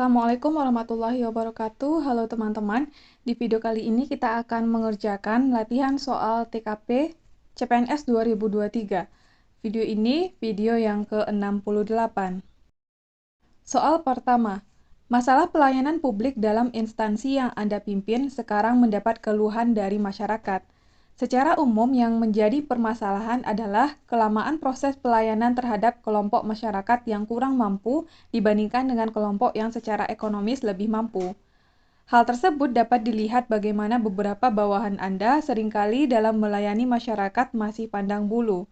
Assalamualaikum warahmatullahi wabarakatuh. Halo teman-teman. Di video kali ini kita akan mengerjakan latihan soal TKP CPNS 2023. Video ini video yang ke-68. Soal pertama. Masalah pelayanan publik dalam instansi yang Anda pimpin sekarang mendapat keluhan dari masyarakat. Secara umum yang menjadi permasalahan adalah kelamaan proses pelayanan terhadap kelompok masyarakat yang kurang mampu dibandingkan dengan kelompok yang secara ekonomis lebih mampu. Hal tersebut dapat dilihat bagaimana beberapa bawahan Anda seringkali dalam melayani masyarakat masih pandang bulu.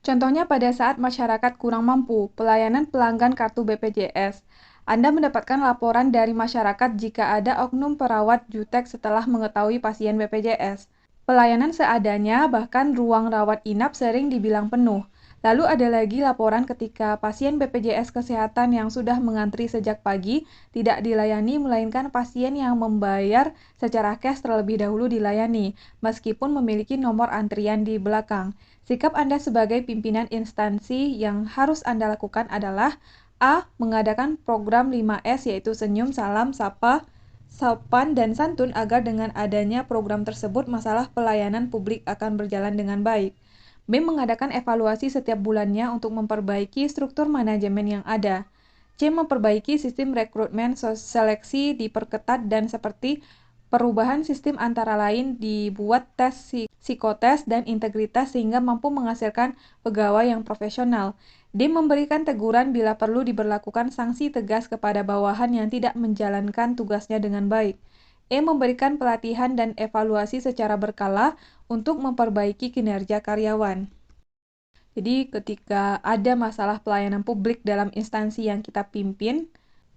Contohnya pada saat masyarakat kurang mampu, pelayanan pelanggan kartu BPJS. Anda mendapatkan laporan dari masyarakat jika ada oknum perawat jutek setelah mengetahui pasien BPJS. Pelayanan seadanya, bahkan ruang rawat inap sering dibilang penuh. Lalu ada lagi laporan ketika pasien BPJS Kesehatan yang sudah mengantri sejak pagi tidak dilayani, melainkan pasien yang membayar secara cash terlebih dahulu dilayani, meskipun memiliki nomor antrian di belakang. Sikap Anda sebagai pimpinan instansi yang harus Anda lakukan adalah A. Mengadakan program 5S yaitu senyum, salam, sapa, sopan, dan santun agar dengan adanya program tersebut masalah pelayanan publik akan berjalan dengan baik. B. Mengadakan evaluasi setiap bulannya untuk memperbaiki struktur manajemen yang ada. C. Memperbaiki sistem rekrutmen seleksi diperketat dan seperti perubahan sistem antara lain dibuat tes psikotes dan integritas sehingga mampu menghasilkan pegawai yang profesional. D. Memberikan teguran bila perlu diberlakukan sanksi tegas kepada bawahan yang tidak menjalankan tugasnya dengan baik. E. Memberikan pelatihan dan evaluasi secara berkala untuk memperbaiki kinerja karyawan. Jadi ketika ada masalah pelayanan publik dalam instansi yang kita pimpin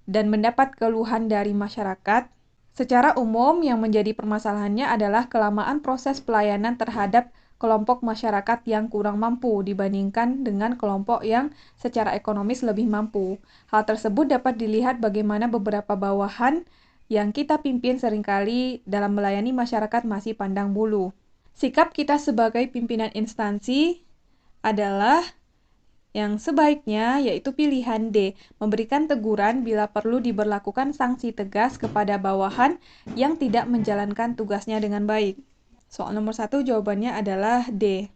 dan mendapat keluhan dari masyarakat, secara umum yang menjadi permasalahannya adalah kelamaan proses pelayanan terhadap kelompok masyarakat yang kurang mampu dibandingkan dengan kelompok yang secara ekonomis lebih mampu. Hal tersebut dapat dilihat bagaimana beberapa bawahan yang kita pimpin seringkali dalam melayani masyarakat masih pandang bulu. Sikap kita sebagai pimpinan instansi adalah yang sebaiknya yaitu pilihan D, memberikan teguran bila perlu diberlakukan sanksi tegas kepada bawahan yang tidak menjalankan tugasnya dengan baik. Soal nomor 1 jawabannya adalah D.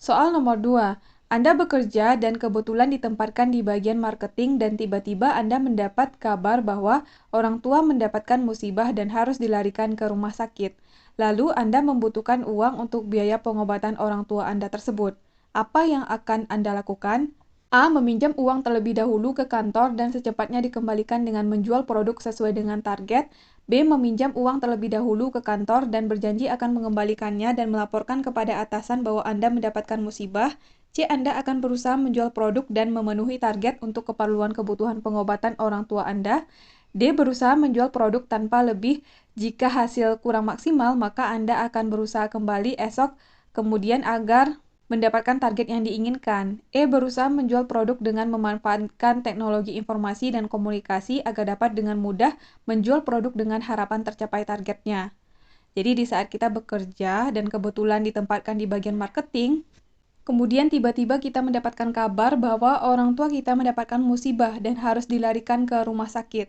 Soal nomor 2. Anda bekerja dan kebetulan ditempatkan di bagian marketing dan tiba-tiba Anda mendapat kabar bahwa orang tua mendapatkan musibah dan harus dilarikan ke rumah sakit. Lalu Anda membutuhkan uang untuk biaya pengobatan orang tua Anda tersebut. Apa yang akan Anda lakukan? A. Meminjam uang terlebih dahulu ke kantor dan secepatnya dikembalikan dengan menjual produk sesuai dengan target. B. Meminjam uang terlebih dahulu ke kantor dan berjanji akan mengembalikannya dan melaporkan kepada atasan bahwa Anda mendapatkan musibah. C. Anda akan berusaha menjual produk dan memenuhi target untuk keperluan kebutuhan pengobatan orang tua Anda. D. Berusaha menjual produk tanpa lebih. Jika hasil kurang maksimal, maka Anda akan berusaha kembali esok kemudian agar mendapatkan target yang diinginkan. E. Berusaha menjual produk dengan memanfaatkan teknologi informasi dan komunikasi agar dapat dengan mudah menjual produk dengan harapan tercapai targetnya. Jadi di saat kita bekerja dan kebetulan ditempatkan di bagian marketing, kemudian tiba-tiba kita mendapatkan kabar bahwa orang tua kita mendapatkan musibah dan harus dilarikan ke rumah sakit.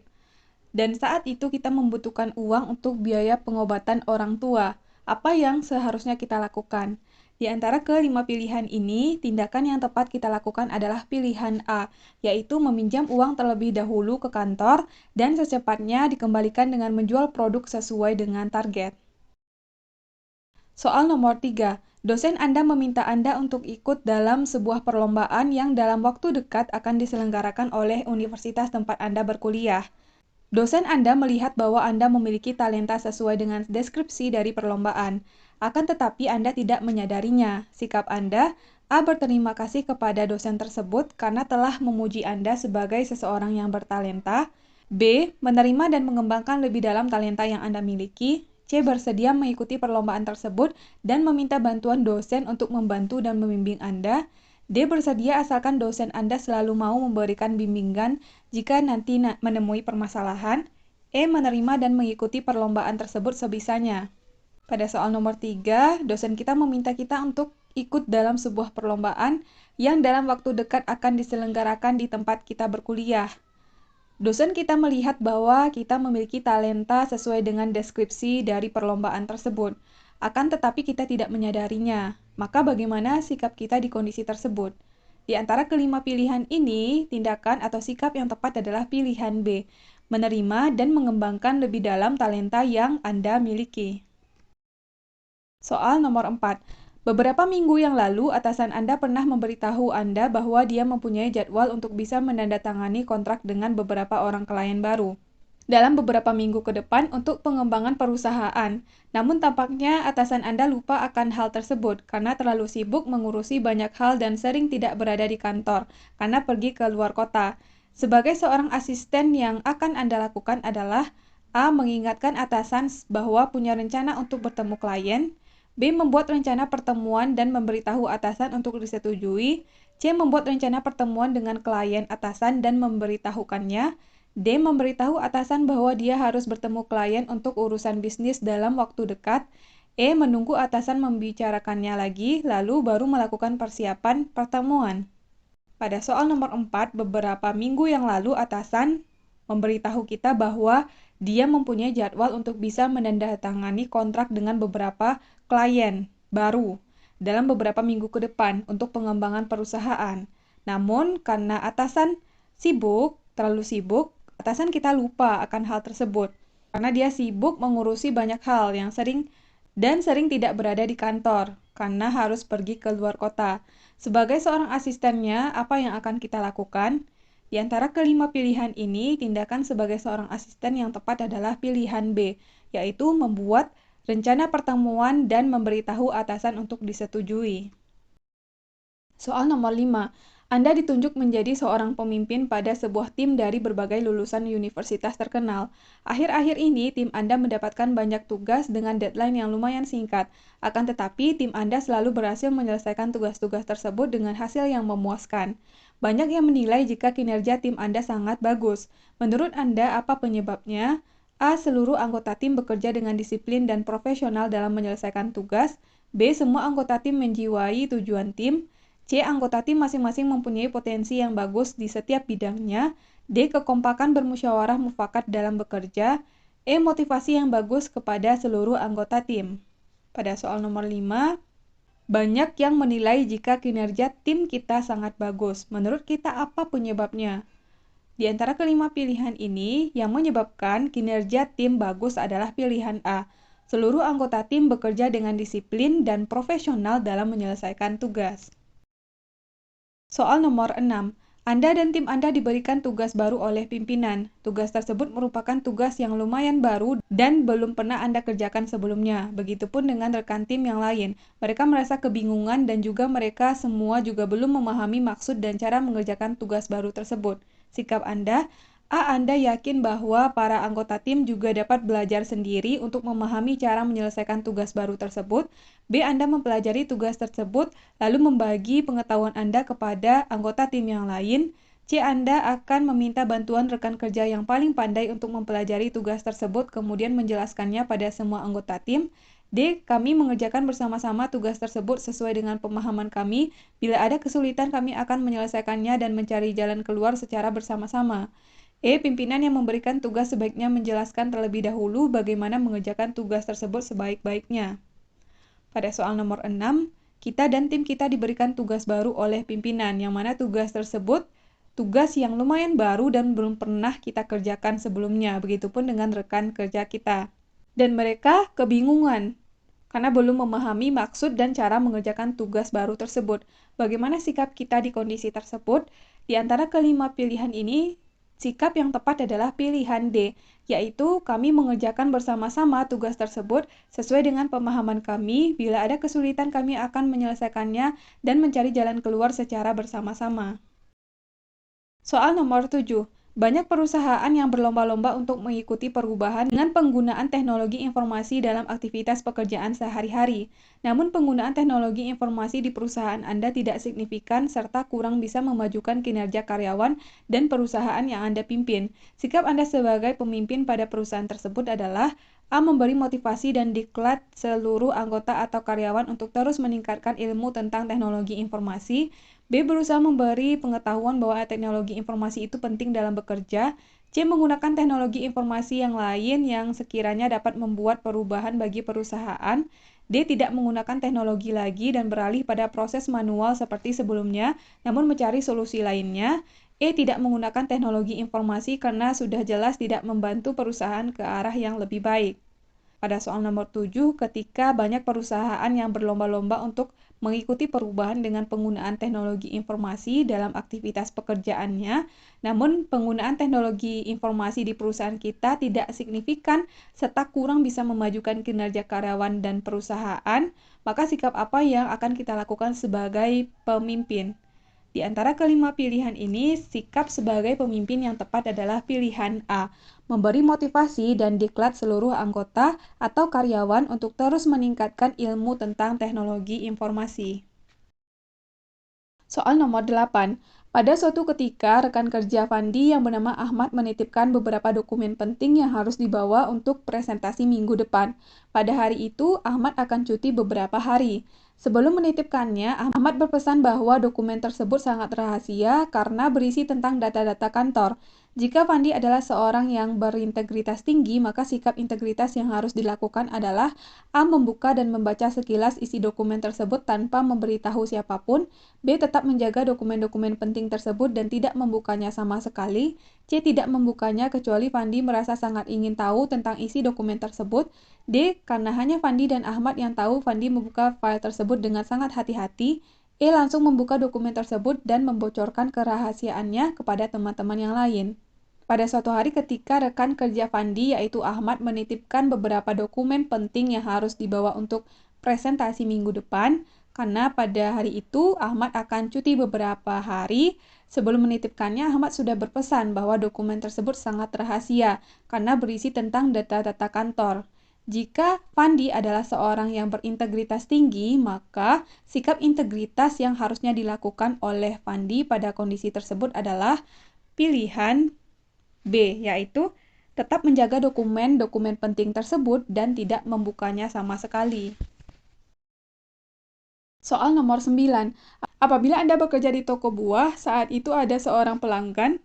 Dan saat itu kita membutuhkan uang untuk biaya pengobatan orang tua. Apa yang seharusnya kita lakukan? Di antara kelima pilihan ini, tindakan yang tepat kita lakukan adalah pilihan A, yaitu meminjam uang terlebih dahulu ke kantor dan secepatnya dikembalikan dengan menjual produk sesuai dengan target. Soal nomor 3. Dosen Anda meminta Anda untuk ikut dalam sebuah perlombaan yang dalam waktu dekat akan diselenggarakan oleh universitas tempat Anda berkuliah. Dosen Anda melihat bahwa Anda memiliki talenta sesuai dengan deskripsi dari perlombaan. Akan tetapi Anda tidak menyadarinya. Sikap Anda, A. Berterima kasih kepada dosen tersebut karena telah memuji Anda sebagai seseorang yang bertalenta. B. Menerima dan mengembangkan lebih dalam talenta yang Anda miliki. C. Bersedia mengikuti perlombaan tersebut dan meminta bantuan dosen untuk membantu dan membimbing Anda. D. Bersedia asalkan dosen Anda selalu mau memberikan bimbingan jika nanti menemui permasalahan. E. Menerima dan mengikuti perlombaan tersebut sebisanya. Pada soal nomor 3, dosen kita meminta kita untuk ikut dalam sebuah perlombaan yang dalam waktu dekat akan diselenggarakan di tempat kita berkuliah. Dosen kita melihat bahwa kita memiliki talenta sesuai dengan deskripsi dari perlombaan tersebut. Akan tetapi kita tidak menyadarinya. Maka bagaimana sikap kita di kondisi tersebut? Di antara kelima pilihan ini, tindakan atau sikap yang tepat adalah pilihan B, menerima dan mengembangkan lebih dalam talenta yang Anda miliki. Soal nomor 4. Beberapa minggu yang lalu, atasan Anda pernah memberitahu Anda bahwa dia mempunyai jadwal untuk bisa menandatangani kontrak dengan beberapa orang klien baru dalam beberapa minggu ke depan untuk pengembangan perusahaan. Namun tampaknya atasan Anda lupa akan hal tersebut karena terlalu sibuk mengurusi banyak hal dan sering tidak berada di kantor karena pergi ke luar kota. Sebagai seorang asisten yang akan Anda lakukan adalah A. Mengingatkan atasan bahwa punya rencana untuk bertemu klien. B. Membuat rencana pertemuan dan memberitahu atasan untuk disetujui. C. Membuat rencana pertemuan dengan klien atasan dan memberitahukannya. D. Memberitahu atasan bahwa dia harus bertemu klien untuk urusan bisnis dalam waktu dekat. E. Menunggu atasan membicarakannya lagi, lalu baru melakukan persiapan pertemuan. Pada soal nomor 4, beberapa minggu yang lalu atasan memberitahu kita bahwa dia mempunyai jadwal untuk bisa menandatangani kontrak dengan beberapa klien baru dalam beberapa minggu ke depan untuk pengembangan perusahaan. Namun, karena atasan terlalu sibuk, atasan kita lupa akan hal tersebut. Karena dia sibuk mengurusi banyak hal yang sering tidak berada di kantor, karena harus pergi ke luar kota. Sebagai seorang asistennya, apa yang akan kita lakukan? Di antara kelima pilihan ini, tindakan sebagai seorang asisten yang tepat adalah pilihan B, yaitu membuat rencana pertemuan dan memberitahu atasan untuk disetujui. Soal nomor 5. Anda ditunjuk menjadi seorang pemimpin pada sebuah tim dari berbagai lulusan universitas terkenal. Akhir-akhir ini, tim Anda mendapatkan banyak tugas dengan deadline yang lumayan singkat. Akan tetapi, tim Anda selalu berhasil menyelesaikan tugas-tugas tersebut dengan hasil yang memuaskan. Banyak yang menilai jika kinerja tim Anda sangat bagus. Menurut Anda, apa penyebabnya? A. Seluruh anggota tim bekerja dengan disiplin dan profesional dalam menyelesaikan tugas. B. Semua anggota tim menjiwai tujuan tim. C. Anggota tim masing-masing mempunyai potensi yang bagus di setiap bidangnya. D. Kekompakan bermusyawarah mufakat dalam bekerja. E. Motivasi yang bagus kepada seluruh anggota tim. Pada soal nomor 5, banyak yang menilai jika kinerja tim kita sangat bagus. Menurut kita apa penyebabnya? Di antara kelima pilihan ini, yang menyebabkan kinerja tim bagus adalah pilihan A. Seluruh anggota tim bekerja dengan disiplin dan profesional dalam menyelesaikan tugas. Soal nomor 6. Anda dan tim Anda diberikan tugas baru oleh pimpinan. Tugas tersebut merupakan tugas yang lumayan baru dan belum pernah Anda kerjakan sebelumnya. Begitupun dengan rekan tim yang lain. Mereka merasa kebingungan dan juga mereka semua juga belum memahami maksud dan cara mengerjakan tugas baru tersebut. Sikap Anda, A. Anda yakin bahwa para anggota tim juga dapat belajar sendiri untuk memahami cara menyelesaikan tugas baru tersebut. B. Anda mempelajari tugas tersebut, lalu membagi pengetahuan Anda kepada anggota tim yang lain. C. Anda akan meminta bantuan rekan kerja yang paling pandai untuk mempelajari tugas tersebut, kemudian menjelaskannya pada semua anggota tim. D. Kami mengerjakan bersama-sama tugas tersebut sesuai dengan pemahaman kami. Bila ada kesulitan, kami akan menyelesaikannya dan mencari jalan keluar secara bersama-sama. E. Pimpinan yang memberikan tugas sebaiknya menjelaskan terlebih dahulu bagaimana mengerjakan tugas tersebut sebaik-baiknya. Pada soal nomor 6, kita dan tim kita diberikan tugas baru oleh pimpinan, yang mana tugas tersebut tugas yang lumayan baru dan belum pernah kita kerjakan sebelumnya, begitupun dengan rekan kerja kita. Dan mereka kebingungan, karena belum memahami maksud dan cara mengerjakan tugas baru tersebut. Bagaimana sikap kita di kondisi tersebut? Di antara kelima pilihan ini, sikap yang tepat adalah pilihan D, yaitu kami mengerjakan bersama-sama tugas tersebut sesuai dengan pemahaman kami. Bila ada kesulitan, kami akan menyelesaikannya dan mencari jalan keluar secara bersama-sama. Soal nomor 7. Banyak perusahaan yang berlomba-lomba untuk mengikuti perubahan dengan penggunaan teknologi informasi dalam aktivitas pekerjaan sehari-hari. Namun penggunaan teknologi informasi di perusahaan Anda tidak signifikan serta kurang bisa memajukan kinerja karyawan dan perusahaan yang Anda pimpin. Sikap Anda sebagai pemimpin pada perusahaan tersebut adalah A. Memberi motivasi dan diklat seluruh anggota atau karyawan untuk terus meningkatkan ilmu tentang teknologi informasi. B. Berusaha memberi pengetahuan bahwa teknologi informasi itu penting dalam bekerja. C. Menggunakan teknologi informasi yang lain yang sekiranya dapat membuat perubahan bagi perusahaan. D. Tidak menggunakan teknologi lagi dan beralih pada proses manual seperti sebelumnya, namun mencari solusi lainnya. E. Tidak menggunakan teknologi informasi karena sudah jelas tidak membantu perusahaan ke arah yang lebih baik. Pada soal nomor 7, ketika banyak perusahaan yang berlomba-lomba untuk mengikuti perubahan dengan penggunaan teknologi informasi dalam aktivitas pekerjaannya, namun penggunaan teknologi informasi di perusahaan kita tidak signifikan serta kurang bisa memajukan kinerja karyawan dan perusahaan, maka sikap apa yang akan kita lakukan sebagai pemimpin? Di antara kelima pilihan ini, sikap sebagai pemimpin yang tepat adalah pilihan A, memberi motivasi dan diklat seluruh anggota atau karyawan untuk terus meningkatkan ilmu tentang teknologi informasi. Soal nomor 8. Pada suatu ketika, rekan kerja Fandi yang bernama Ahmad menitipkan beberapa dokumen penting yang harus dibawa untuk presentasi minggu depan. Pada hari itu, Ahmad akan cuti beberapa hari. Sebelum menitipkannya, Ahmad berpesan bahwa dokumen tersebut sangat rahasia karena berisi tentang data-data kantor. Jika Fandi adalah seorang yang berintegritas tinggi, maka sikap integritas yang harus dilakukan adalah A. Membuka dan membaca sekilas isi dokumen tersebut tanpa memberitahu siapapun. B. Tetap menjaga dokumen-dokumen penting tersebut dan tidak membukanya sama sekali. C. Tidak membukanya kecuali Fandi merasa sangat ingin tahu tentang isi dokumen tersebut. D. Karena hanya Fandi dan Ahmad yang tahu, Fandi membuka file tersebut dengan sangat hati-hati. E. Langsung membuka dokumen tersebut dan membocorkan kerahasiaannya kepada teman-teman yang lain. Pada suatu hari ketika rekan kerja Fandi yaitu Ahmad menitipkan beberapa dokumen penting yang harus dibawa untuk presentasi minggu depan, karena pada hari itu Ahmad akan cuti beberapa hari. Sebelum menitipkannya, Ahmad sudah berpesan bahwa dokumen tersebut sangat rahasia karena berisi tentang data-data kantor. Jika Fandi adalah seorang yang berintegritas tinggi, maka sikap integritas yang harusnya dilakukan oleh Fandi pada kondisi tersebut adalah pilihan B, yaitu tetap menjaga dokumen-dokumen penting tersebut dan tidak membukanya sama sekali. Soal nomor 9. Apabila Anda bekerja di toko buah, saat itu ada seorang pelanggan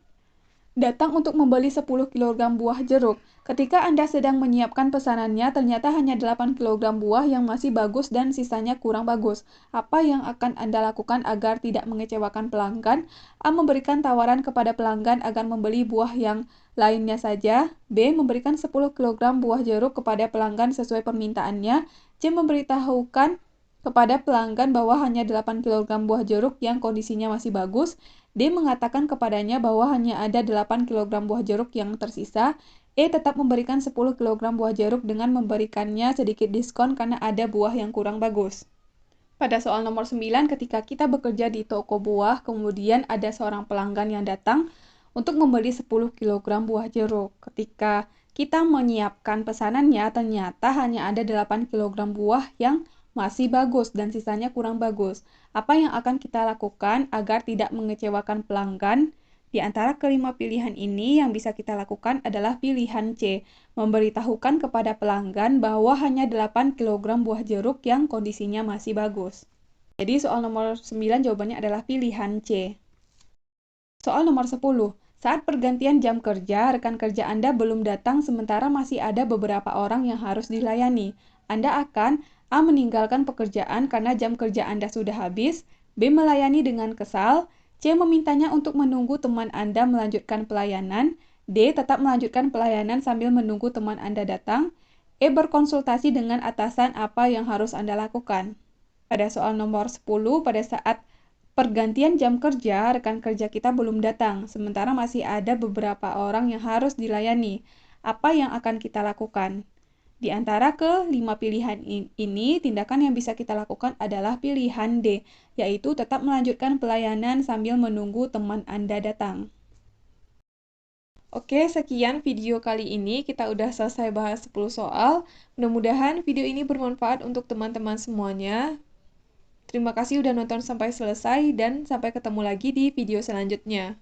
datang untuk membeli 10 kg buah jeruk. Ketika Anda sedang menyiapkan pesanannya, ternyata hanya 8 kg buah yang masih bagus dan sisanya kurang bagus. Apa yang akan Anda lakukan agar tidak mengecewakan pelanggan? A. Memberikan tawaran kepada pelanggan agar membeli buah yang lainnya saja. B. Memberikan 10 kg buah jeruk kepada pelanggan sesuai permintaannya. C. Memberitahukan kepada pelanggan bahwa hanya 8 kg buah jeruk yang kondisinya masih bagus. D. Mengatakan kepadanya bahwa hanya ada 8 kg buah jeruk yang tersisa. E. Tetap memberikan 10 kg buah jeruk dengan memberikannya sedikit diskon karena ada buah yang kurang bagus. Pada soal nomor 9, ketika kita bekerja di toko buah, kemudian ada seorang pelanggan yang datang untuk membeli 10 kg buah jeruk. Ketika kita menyiapkan pesanannya, ternyata hanya ada 8 kg buah yang masih bagus dan sisanya kurang bagus. Apa yang akan kita lakukan agar tidak mengecewakan pelanggan? Di antara kelima pilihan ini, yang bisa kita lakukan adalah pilihan C, memberitahukan kepada pelanggan bahwa hanya 8 kg buah jeruk yang kondisinya masih bagus. Jadi soal nomor 9 jawabannya adalah pilihan C. Soal nomor 10. Saat pergantian jam kerja, rekan kerja Anda belum datang sementara masih ada beberapa orang yang harus dilayani. Anda akan A. Meninggalkan pekerjaan karena jam kerja Anda sudah habis. B. Melayani dengan kesal. C. Memintanya untuk menunggu teman Anda melanjutkan pelayanan. D. Tetap melanjutkan pelayanan sambil menunggu teman Anda datang. E. Berkonsultasi dengan atasan apa yang harus Anda lakukan. Pada soal nomor 10, pada saat pergantian jam kerja, rekan kerja kita belum datang, sementara masih ada beberapa orang yang harus dilayani. Apa yang akan kita lakukan? Di antara kelima pilihan ini, tindakan yang bisa kita lakukan adalah pilihan D, yaitu tetap melanjutkan pelayanan sambil menunggu teman Anda datang. Oke, sekian video kali ini. Kita udah selesai bahas 10 soal. Mudah-mudahan video ini bermanfaat untuk teman-teman semuanya. Terima kasih udah nonton sampai selesai dan sampai ketemu lagi di video selanjutnya.